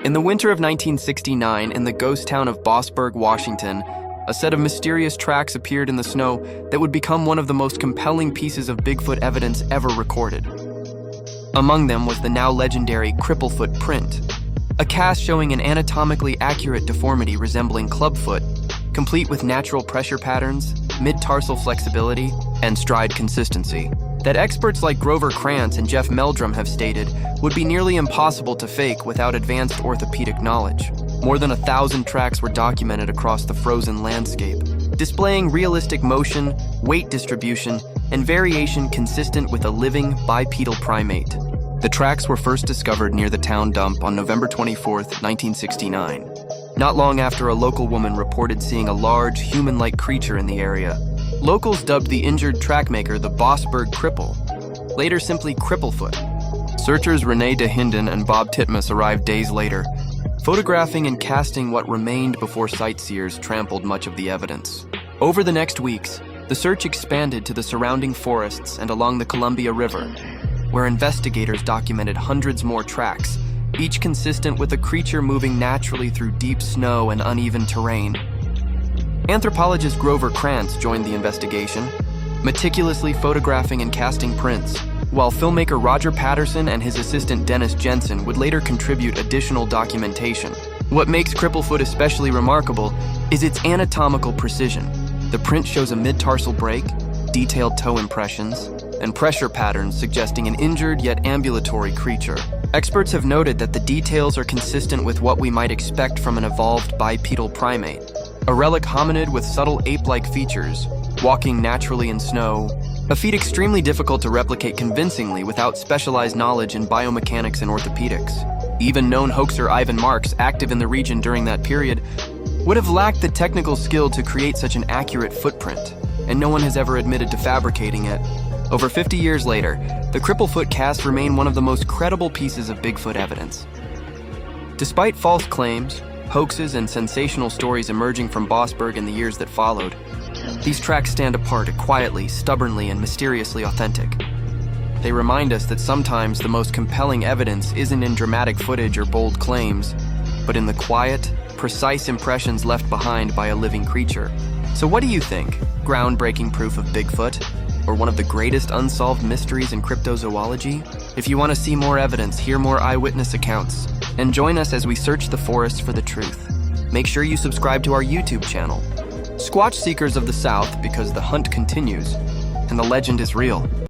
In the winter of 1969, in the ghost town of Bossburg, Washington, a set of mysterious tracks appeared in the snow that would become one of the most compelling pieces of Bigfoot evidence ever recorded. Among them was the now legendary Cripple Foot print, a cast showing an anatomically accurate deformity resembling clubfoot, complete with natural pressure patterns, mid-tarsal flexibility, and stride consistency, that experts like Krantz and Meldrum have stated would be nearly impossible to fake without advanced orthopedic knowledge. More than 1,000 tracks were documented across the frozen landscape, displaying realistic motion, weight distribution, and variation consistent with a living bipedal primate. The tracks were first discovered near the town dump on November 24, 1969, not long after a local woman reported seeing a large, human-like creature in the area. Locals dubbed the injured trackmaker the Bossburg Cripple, later simply Cripple Foot. Searchers Renee DeHinden and Bob Titmus arrived days later, photographing and casting what remained before sightseers trampled much of the evidence. Over the next weeks, the search expanded to the surrounding forests and along the Columbia River, where investigators documented hundreds more tracks, each consistent with a creature moving naturally through deep snow and uneven terrain. Anthropologist Krantz joined the investigation, meticulously photographing and casting prints, while filmmaker Roger Patterson and his assistant Dennis Jensen would later contribute additional documentation. What makes Cripple Foot especially remarkable is its anatomical precision. The print shows a mid-tarsal break, detailed toe impressions, and pressure patterns suggesting an injured yet ambulatory creature. Experts have noted that the details are consistent with what we might expect from an evolved bipedal primate, a relic hominid with subtle ape-like features, walking naturally in snow, a feat extremely difficult to replicate convincingly without specialized knowledge in biomechanics and orthopedics. Even known hoaxer Ivan Marks, active in the region during that period, would have lacked the technical skill to create such an accurate footprint, and no one has ever admitted to fabricating it. Over 50 years later, the Cripple Foot cast remained one of the most credible pieces of Bigfoot evidence. Despite false claims, hoaxes, and sensational stories emerging from Bossburg in the years that followed, these tracks stand apart, quietly, stubbornly, and mysteriously authentic. They remind us that sometimes the most compelling evidence isn't in dramatic footage or bold claims, but in the quiet, precise impressions left behind by a living creature. So what do you think? Groundbreaking proof of Bigfoot? Or one of the greatest unsolved mysteries in cryptozoology? If you want to see more evidence, hear more eyewitness accounts, and join us as we search the forest for the truth, make sure you subscribe to our YouTube channel, Squatch Seekers of the South, because the hunt continues and the legend is real.